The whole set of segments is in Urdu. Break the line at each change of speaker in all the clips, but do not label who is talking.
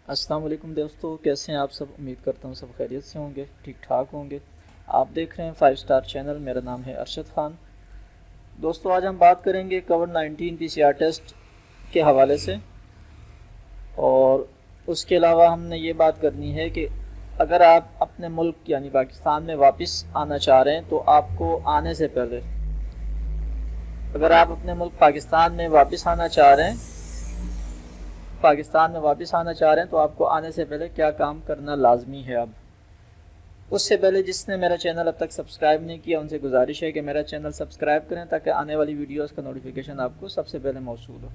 السلام علیکم دوستو، کیسے ہیں آپ سب؟ امید کرتا ہوں سب خیریت سے ہوں گے، ٹھیک ٹھاک ہوں گے۔ آپ دیکھ رہے ہیں 5 اسٹار چینل، میرا نام ہے ارشد خان۔ دوستو آج ہم بات کریں گے کووڈ-19 PCR ٹیسٹ کے حوالے سے، اور اس کے علاوہ ہم نے یہ بات کرنی ہے کہ اگر آپ اپنے ملک یعنی پاکستان میں واپس آنا چاہ رہے ہیں تو آپ کو آنے سے پہلے، اگر آپ اپنے ملک پاکستان میں واپس آنا چاہ رہے ہیں تو آپ کو آنے سے پہلے کیا کام کرنا لازمی ہے۔ اب اس سے پہلے جس نے میرا چینل اب تک سبسکرائب نہیں کیا، ان سے گزارش ہے کہ میرا چینل سبسکرائب کریں تاکہ آنے والی ویڈیوز کا نوٹیفیکیشن آپ کو سب سے پہلے موصول ہو۔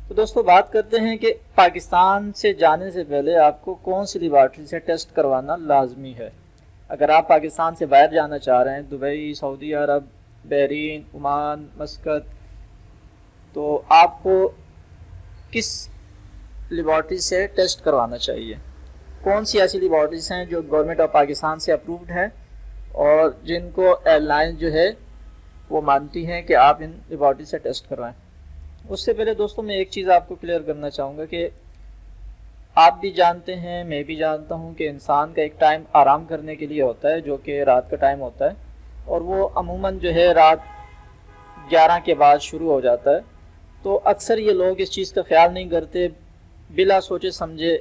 تو دوستو بات کرتے ہیں کہ پاکستان سے جانے سے پہلے آپ کو کون سی لیبارٹری سے ٹیسٹ کروانا لازمی ہے۔ اگر آپ پاکستان سے باہر جانا چاہ رہے ہیں، دبئی، سعودی عرب، بحرین، عمان، مسقط، تو آپ کو کس لیبارٹری سے ٹیسٹ کروانا چاہیے؟ کون سی ایسی لیبارٹریز ہیں جو گورنمنٹ آف پاکستان سے اپرووڈ ہیں اور جن کو ایئر لائن جو ہے وہ مانتی ہیں کہ آپ ان لیبارٹری سے ٹیسٹ کروائیں؟ اس سے پہلے دوستوں میں ایک چیز آپ کو کلیئر کرنا چاہوں گا کہ آپ بھی جانتے ہیں، میں بھی جانتا ہوں کہ انسان کا ایک ٹائم آرام کرنے کے لیے ہوتا ہے جو کہ رات کا ٹائم ہوتا ہے، اور وہ عموماً جو ہے رات 11 کے بعد شروع ہو جاتا ہے۔ تو اکثر یہ لوگ اس چیز کا خیال نہیں کرتے، بلا سوچے سمجھے،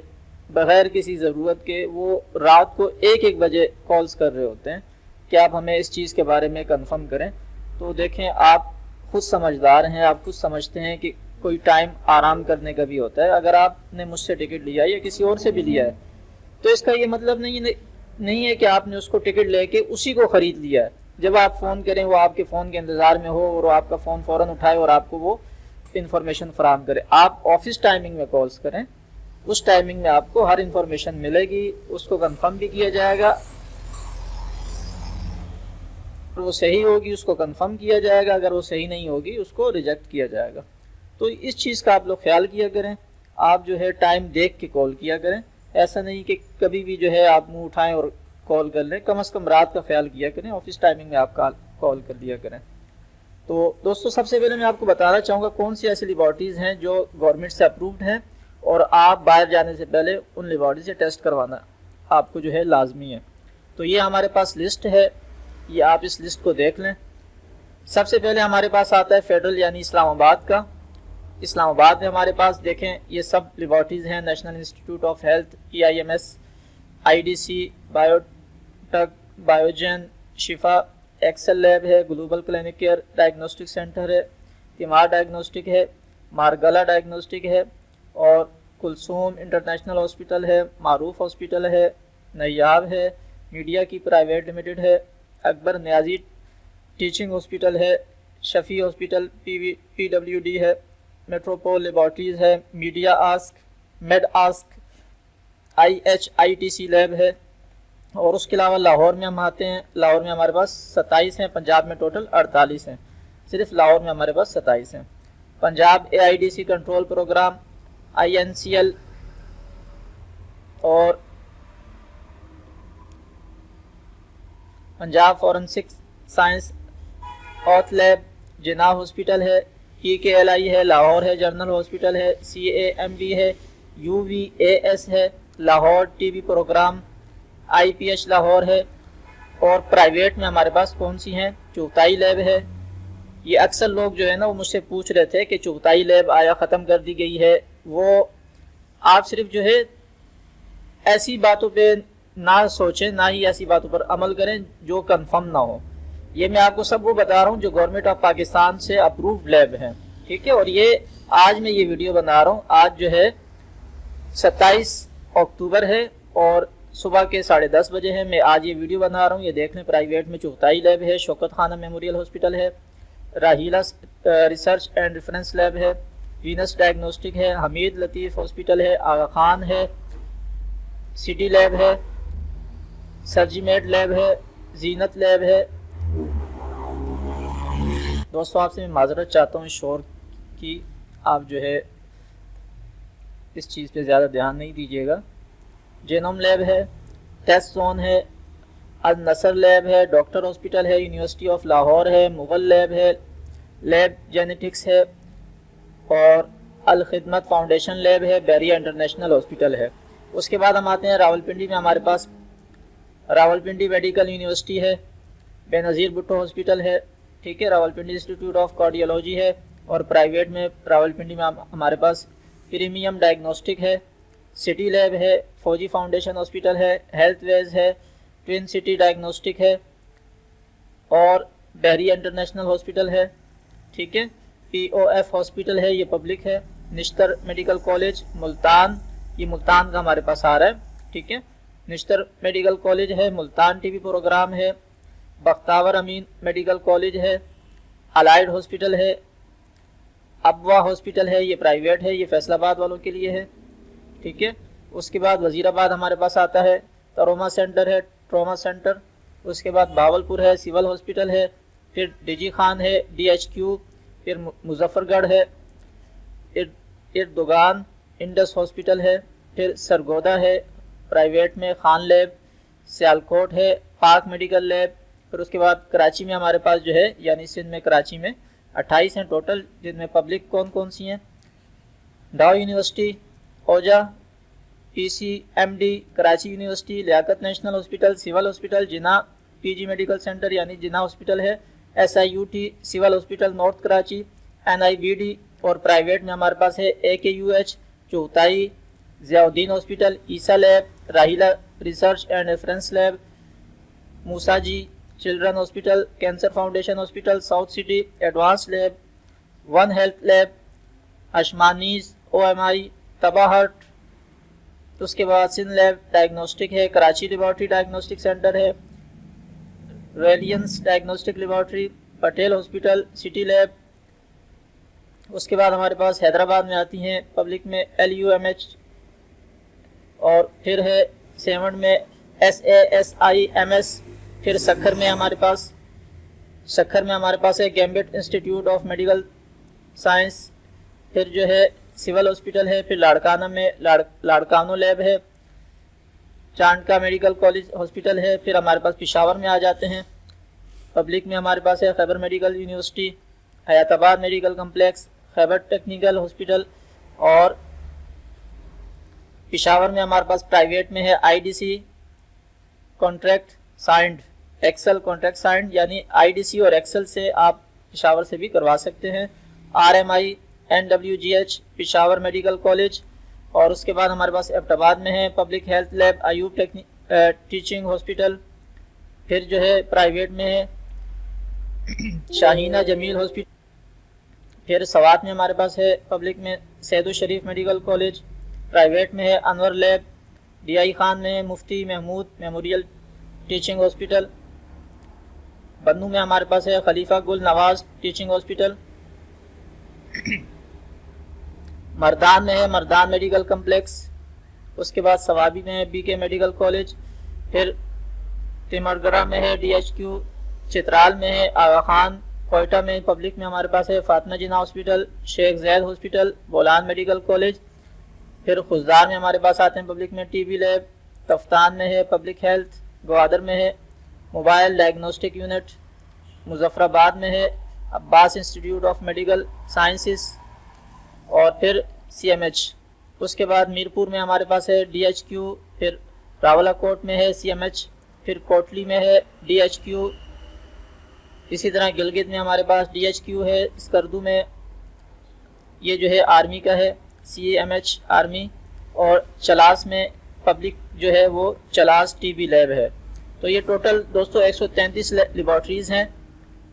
بغیر کسی ضرورت کے وہ رات کو 1 بجے کالز کر رہے ہوتے ہیں کہ آپ ہمیں اس چیز کے بارے میں کنفرم کریں۔ تو دیکھیں، آپ خود سمجھدار ہیں، آپ خود سمجھتے ہیں کہ کوئی ٹائم آرام کرنے کا بھی ہوتا ہے۔ اگر آپ نے مجھ سے ٹکٹ لیا یا کسی اور سے بھی لیا ہے تو اس کا یہ مطلب نہیں ہے کہ آپ نے اس کو ٹکٹ لے کے اسی کو خرید لیا ہے۔ جب آپ فون کریں وہ آپ کے فون کے انتظار میں ہو اور وہ آپ کا فون فوراً اٹھائے اور آپ کو وہ انفارمیشن فراہم کرے۔ آپ آفس ٹائمنگ میں کالز کریں، اس ٹائمنگ میں آپ کو ہر انفارمیشن ملے گی، اس کو کنفرم بھی کیا جائے گا، اگر وہ صحیح ہوگی اس کو کنفرم کیا جائے گا، اگر وہ صحیح نہیں ہوگی اس کو ریجیکٹ کیا جائے گا۔ تو اس چیز کا آپ لوگ خیال کیا کریں، آپ جو ہے ٹائم دیکھ کے کال کیا کریں، ایسا نہیں کہ کبھی بھی جو ہے آپ منہ اٹھائیں اور کال کر لیں۔ کم از کم رات کا خیال کیا کریں، آفس ٹائمنگ میں آپ کال کر دیا کریں۔ تو دوستو سب سے پہلے میں آپ کو بتانا چاہوں گا کون سی ایسی لیبارٹریز ہیں جو گورنمنٹ سے اپرووڈ ہیں اور آپ باہر جانے سے پہلے ان لیبارٹری سے ٹیسٹ کروانا آپ کو جو ہے لازمی ہے۔ تو یہ ہمارے پاس لسٹ ہے، یہ آپ اس لسٹ کو دیکھ لیں۔ سب سے پہلے ہمارے پاس آتا ہے فیڈرل یعنی اسلام آباد کا۔ اسلام آباد میں ہمارے پاس دیکھیں یہ سب لیبارٹریز ہیں: national institute of health, EIMS، IDC، biotech, Biogen, Shifa, Excel lab ہے، global clinic care diagnostic centre ہے، تیمار ڈائگنوسٹک ہے، مارگلا ڈائگنوسٹک ہے، اور کلثوم انٹرنیشنل ہاسپٹل ہے، معروف ہاسپٹل ہے، نیاب ہے، میڈیا کی پرائیویٹ لمیٹڈ ہے، اکبر نیازی ٹیچنگ ہاسپٹل ہے، شفیع ہاسپٹل PWD ہے، میٹروپول لیبارٹریز ہے، media ask, made ask, IHITC lab ہے۔ اور اس کے علاوہ لاہور میں ہم آتے ہیں، لاہور میں ہمارے پاس 27 ہیں، پنجاب میں ٹوٹل 48 ہیں، صرف لاہور میں ہمارے پاس 27 ہیں۔ Punjab AIDC control program, INCL، اور پنجاب فورنسک سائنس آتھ لیب، جناح ہاسپٹل ہے، PKLI ہے، لاہور ہے، جنرل ہاسپٹل ہے، CAMB ہے، UVAS ہے، Lahore TB program, IPH Lahore ہے۔ اور پرائیویٹ میں ہمارے پاس کون سی ہیں؟ چغتائی لیب ہے۔ یہ اکثر لوگ جو ہے نا وہ مجھ سے پوچھ رہے تھے کہ چغتائی لیب آیا ختم کر دی گئی ہے۔ وہ آپ صرف جو ہے ایسی باتوں پہ نہ سوچیں، نہ ہی ایسی باتوں پر عمل کریں جو کنفرم نہ ہو۔ یہ میں آپ کو سب وہ بتا رہا ہوں جو گورنمنٹ آف پاکستان سے اپرووڈ لیب ہیں، ٹھیک ہے؟ اور یہ آج میں یہ ویڈیو بنا رہا ہوں، آج جو ہے 27 اکتوبر ہے اور صبح کے 10:30 بجے ہے۔ میں آج یہ ویڈیو بنا رہا ہوں، یہ دیکھ لیں۔ پرائیویٹ میں چغتائی لیب ہے، شوکت خانم میموریل ہاسپٹل ہے، Raheela research and reference lab ہے، وینس ڈائگنوسٹک ہے، حمید لطیف ہاسپٹل ہے، آغا خان ہے، سٹی لیب ہے، سرجیمیڈ لیب ہے، زینت لیب ہے۔ دوستو آپ سے میں معذرت چاہتا ہوں اس شور کی، آپ جو ہے اس چیز پہ زیادہ دھیان نہیں دیجیے گا۔ جینوم لیب ہے، ٹیسٹ زون ہے، النصر لیب ہے، ڈاکٹر ہاسپٹل ہے، یونیورسٹی آف لاہور ہے، مغل لیب ہے، لیب جینیٹکس ہے، اور الخدمت فاؤنڈیشن لیب ہے، بحریہ انٹرنیشنل ہاسپٹل ہے۔ اس کے بعد ہم آتے ہیں راولپنڈی میں، ہمارے پاس راولپنڈی میڈیکل یونیورسٹی ہے، بے نظیر بھٹو ہاسپٹل ہے، ٹھیک ہے، راولپنڈی انسٹیٹیوٹ آف کارڈیولوجی ہے، اور پرائیویٹ میں راولپنڈی میں ہمارے پاس پریمیم ڈائگنوسٹک ہے، سٹی لیب ہے، فوجی فاؤنڈیشن ہاسپٹل ہے، ہیلتھ ویز ہے، ٹوین سٹی ڈائگنوسٹک ہے، اور بحریہ انٹرنیشنل ہاسپٹل ہے، ٹھیک ہے، پی او ایف ہاسپٹل ہے، یہ پبلک ہے، نشتر میڈیکل کالج ملتان، یہ ملتان کا ہمارے پاس آ رہا ہے، ٹھیک ہے، نشتر میڈیکل کالج ہے، ملتان ٹی وی پروگرام ہے، بختاور امین میڈیکل کالج ہے، الائیڈ ہاسپٹل ہے، ابوا ہاسپٹل ہے، یہ پرائیویٹ ہے، یہ فیصل آباد والوں کے لیے ہے، ٹھیک ہے۔ اس کے بعد وزیر آباد ہمارے پاس آتا ہے، تروما سینٹر ہے، ٹراما سینٹر۔ اس کے بعد بھاولپور ہے، سول ہاسپٹل ہے، پھر ڈی جی خان ہے، ڈی ایچ کیو، پھر مظفر گڑھ ہے، اردگان انڈس ہاسپٹل ہے، پھر سرگودا ہے پرائیویٹ میں، خان لیب، سیالکوٹ ہے، پاک میڈیکل لیب، پھر اس کے بعد کراچی میں ہمارے پاس جو ہے، یعنی سندھ میں کراچی میں 28 ہیں ٹوٹل، جن میں پبلک کون کون سی ہیں، Dow university, Ojha, P C M D Karachi university, Liaquat national hospital, civil hospital, Jinnah P G medical centre یعنی جناح ہاسپٹل ہے، S I U T civil hospital north Karachi, N I B D, اور پرائیویٹ میں ہمارے پاس ہے اے کے you H Chughtai, Ziauddin hospital, Essa lab, Raheela research and reference lab, Musa ji children hospital, cancer foundation hospital south city, advance lab, one health lab, اشمانیز، O M I, Tabba heart. اس کے بعد سندھ لیب ڈائگنوسٹک ہے، کراچی لیبارٹری ڈائگنوسٹک سینٹر ہے، reliance diagnostic laboratory, Patel hospital, city lab. اس کے بعد ہمارے پاس حیدرآباد میں آتی ہیں پبلک میں ایل یو ایم ایچ، اور پھر ہے سیون میں S A S I am S, پھر سکھر میں ہمارے پاس ہے گیمبٹ انسٹیٹیوٹ آف میڈیکل سائنس، پھر جو ہے سول ہاسپٹل ہے، پھر لاڑکانہ میں لاڑکانو لیب ہے، چانڈکا میڈیکل کالج ہاسپٹل ہے، پھر ہمارے پاس پشاور میں آ جاتے ہیں پبلک میں ہمارے پاس ہے خیبر medical university, Hayatabad medical complex, Khyber technical hospital, اور پشاور میں ہمارے پاس پرائیویٹ میں ہے I D C contract signed, Excel contract signed, یعنی آئی ڈی سی اور ایکسل سے آپ پشاور سے بھی کروا سکتے ہیں، R M I N W G H Peshawar medical college, اور اس کے بعد ہمارے پاس ایبٹ آباد میں ہے public health lab Ayub teaching hospital, پھر جو ہے پرائیویٹ میں ہے شاہینہ جمیل ہاسپٹل، پھر سوات میں ہمارے پاس ہے پبلک میں سید الشریف میڈیکل کالج، پرائیویٹ میں ہے انور لیب، ڈی آئی خان میں ہے مفتی محمود میموریل ٹیچنگ ہاسپٹل، بنو میں ہمارے پاس ہے خلیفہ گل نواز ٹیچنگ ہاسپٹل، مردان میں ہے مردان میڈیکل کمپلیکس، اس کے بعد سوابی میں ہے بی کے میڈیکل کالج، پھر تیمرگڑھ میں ہے ڈی ایچ کیو، چترال میں ہے آغا خان، کوئٹہ میں پبلک میں ہمارے پاس ہے فاطمہ جناح ہاسپٹل، شیخ زید ہاسپٹل، بولان میڈیکل کالج، پھر خزدار میں ہمارے پاس آتے ہیں پبلک میں ٹی بی لیب، تفتان میں ہے پبلک ہیلتھ، گوادر میں ہے موبائل ڈائگنوسٹک یونٹ، مظفر آباد میں ہے عباس انسٹیٹیوٹ آف میڈیکل سائنسز، اور پھر سی ایم ایچ۔ اس کے بعد میرپور میں ہمارے پاس ہے ڈی ایچ کیو، پھر راولہ کوٹ میں ہے سی ایم ایچ، پھر کوٹلی میں ہے ڈی ایچ کیو، اسی طرح گلگت میں ہمارے پاس ڈی ایچ کیو ہے، اسکردو میں یہ جو ہے آرمی کا ہے سی ایم ایچ آرمی، اور چلاس میں پبلک جو ہے وہ چلاس ٹی بی لیب ہے۔ تو یہ ٹوٹل دوستو 133 لیبارٹریز ہیں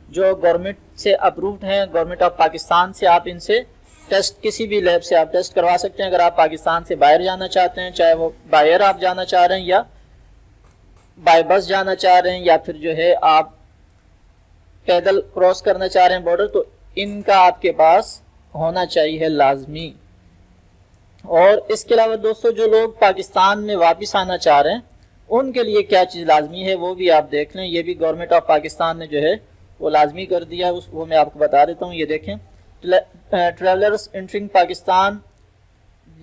جو گورنمنٹ سے اپرووڈ ہیں، گورنمنٹ آف پاکستان سے آپ ان سے ٹیسٹ کسی بھی لیب سے آپ ٹیسٹ کروا سکتے ہیں، اگر آپ پاکستان سے باہر جانا چاہتے ہیں، چاہے وہ باہر آپ جانا چاہ رہے ہیں یا بائی بس جانا چاہ رہے ہیں، یا پھر جو ہے آپ پیدل کراس کرنا چاہ رہے ہیں بارڈر، تو ان کا آپ کے پاس ہونا چاہیے لازمی۔ اور اس کے علاوہ دوستو جو لوگ پاکستان میں واپس آنا چاہ رہے ہیں ان کے لیے کیا چیز لازمی ہے وہ بھی آپ دیکھ لیں، یہ بھی گورنمنٹ آف پاکستان نے جو ہے وہ لازمی کر دیا، وہ میں آپ کو بتا دیتا ہوں، یہ دیکھیں travellers entering Pakistan,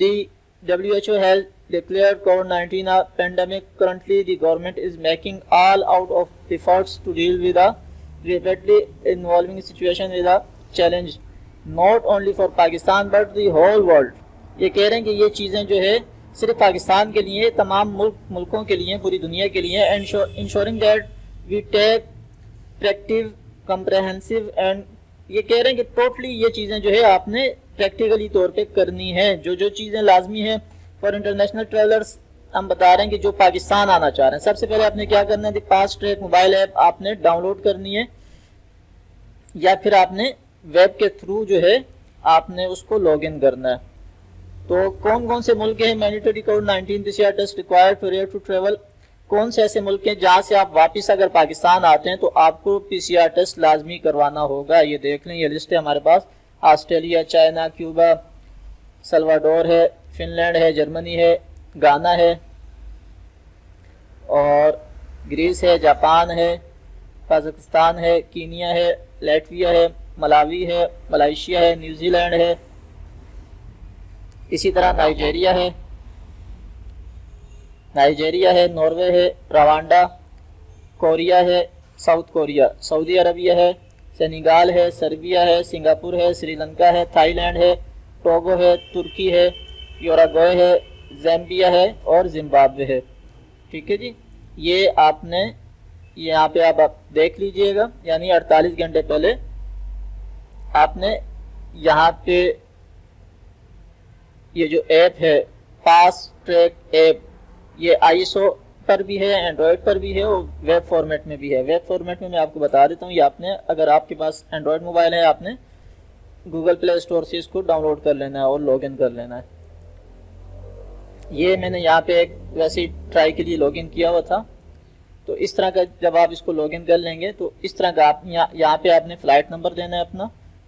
the WHO has declared COVID-19 a pandemic. Currently, the government is making all out of efforts to deal with a rapidly evolving situation with a challenge. Not only for Pakistan but the whole world. یہ کہہ رہے ہیں کہ یہ چیزیں جو ہے صرف پاکستان کے لیے، تمام ملکوں کے لیے، پوری دنیا کے لیے. Insuring that we take proactive comprehensive and, یہ کہہ رہے ہیں کہ ٹوٹلی یہ چیزیں جو ہے آپ نے پریکٹیکلی طور پہ کرنی ہے. جو چیزیں لازمی ہیں فار انٹرنیشنل ٹریولرز، ہم بتا رہے ہیں کہ جو پاکستان آنا چاہ رہے ہیں، سب سے پہلے آپ نے کیا کرنا ہے، دی پاس ٹریک موبائل ایپ آپ نے ڈاؤن لوڈ کرنی ہے، یا پھر آپ نے ویب کے تھرو جو ہے آپ نے اس کو لاگ ان کرنا ہے. تو کون کون سے ملک ہیں؟ Mandatory COVID 19 PCR test required for to travel. کون سے ایسے ملک ہیں جہاں سے آپ واپس اگر پاکستان آتے ہیں تو آپ کو PCR ٹیسٹ لازمی کروانا ہوگا. یہ دیکھ لیں، یہ لسٹ ہے ہمارے پاس. آسٹریلیا، چائنا، کیوبا، سلواڈور ہے، فن لینڈ ہے، جرمنی ہے، گانا ہے، اور گریس ہے، جاپان ہے، قازقستان ہے، کینیا ہے، لیٹویا ہے، ملاوی ہے، ملائیشیا ہے، نیوزی لینڈ ہے، اسی طرح نائجیریا ہے، ناروے ہے، روانڈا، کوریا ہے، ساؤتھ کوریا، سعودی عربیہ ہے، سینیگال ہے، سربیا ہے، سنگاپور ہے، سری لنکا ہے، تھائی لینڈ ہے، ٹوگو ہے، ترکی ہے، یوراگوئے ہے، زیمبیا ہے اور زمبابوے ہے. ٹھیک ہے جی. یہ آپ نے یہاں پہ آپ دیکھ لیجئے گا، یعنی 48 گھنٹے پہلے آپ نے یہاں پہ یہ جو ایپ ہے پاس ٹریک ایپ، یہ ISO پر بھی ہے، اینڈرائڈ پر بھی ہے اور ویب فارمیٹ میں بھی ہے. ویب فارمیٹ میں آپ کو بتا دیتا ہوں، یہ آپ نے اگر آپ کے پاس اینڈرائڈ موبائل ہے آپ نے گوگل پلے اسٹور سے اس کو ڈاؤن لوڈ کر لینا ہے اور لاگ ان کر لینا ہے. یہ میں نے یہاں پہ ایک ویسے ٹرائی کے لیے لاگ ان کیا ہوا تھا. تو اس طرح کا جب آپ اس کو لاگ ان کر لیں گے تو اس طرح کا آپ یہاں پہ آپ نے فلائٹ نمبر دینا ہے اپنا.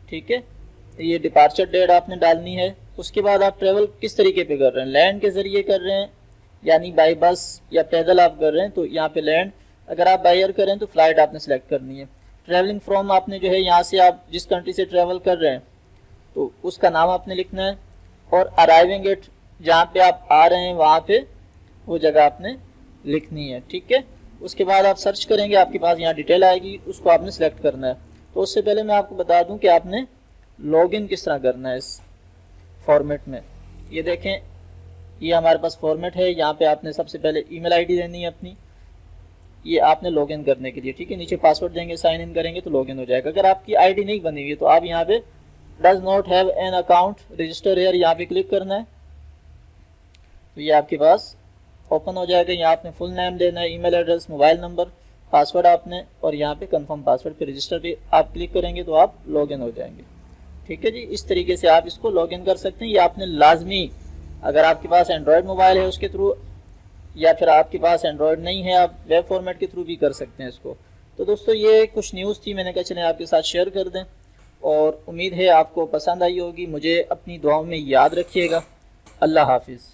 ٹھیک ہے. یہ ڈپارچر ڈیٹ آپ نے ڈالنی ہے. اس کے بعد آپ ٹریول کس طریقے پہ کر رہے ہیں، لینڈ کے ذریعے کر رہے ہیں یعنی بائی بس یا پیدل آپ کر رہے ہیں تو یہاں پہ لینڈ. اگر آپ بائی ایئر کریں تو فلائٹ آپ نے سلیکٹ کرنی ہے. ٹریولنگ فرام آپ نے جو ہے یہاں سے آپ جس کنٹری سے ٹریول کر رہے ہیں تو اس کا نام آپ نے لکھنا ہے، اور ارائیونگ ایٹ جہاں پہ آپ آ رہے ہیں وہاں پہ وہ جگہ آپ نے لکھنی ہے. ٹھیک ہے. اس کے بعد آپ سرچ کریں گے، آپ کے پاس یہاں ڈیٹیل آئے گی، اس کو آپ نے سلیکٹ کرنا ہے. تو اس سے پہلے میں آپ کو بتا دوں کہ آپ نے لاگ ان کس طرح کرنا ہے اس فارمیٹ میں. یہ دیکھیں، یہ ہمارے پاس فارمیٹ ہے. یہاں پہ آپ نے سب سے پہلے ای میل آئی ڈی دینی ہے اپنی، یہ آپ نے لاگ ان کرنے کے لیے. ٹھیک ہے. نیچے پاسورڈ دیں گے، سائن ان کریں گے تو لاگ ان ہو جائے گا. اگر آپ کی آئی ڈی نہیں بنی ہوئی ہے تو آپ یہاں پہ does not have an account register here یہاں پہ کلک کرنا ہے تو یہ آپ کے پاس اوپن ہو جائے گا. یہاں آپ نے فل نیم دینا ہے، email address, mobile number, password آپ نے، اور یہاں پہ کنفرم پاسورڈ پہ رجسٹر پہ آپ کلک کریں گے تو آپ لاگ ان ہو جائیں گے. ٹھیک ہے جی. اس طریقے سے آپ اس کو لاگ ان کر سکتے ہیں. یہ آپ نے لازمی، اگر آپ کے پاس اینڈرائڈ موبائل ہے اس کے تھرو، یا پھر آپ کے پاس اینڈرائڈ نہیں ہے آپ ویب فارمیٹ کے تھرو بھی کر سکتے ہیں اس کو. تو دوستو یہ کچھ نیوز تھی، میں نے کہا چلیں آپ کے ساتھ شیئر کر دیں، اور امید ہے آپ کو پسند آئی ہوگی. مجھے اپنی دعاؤں میں یاد رکھیے گا. اللہ حافظ.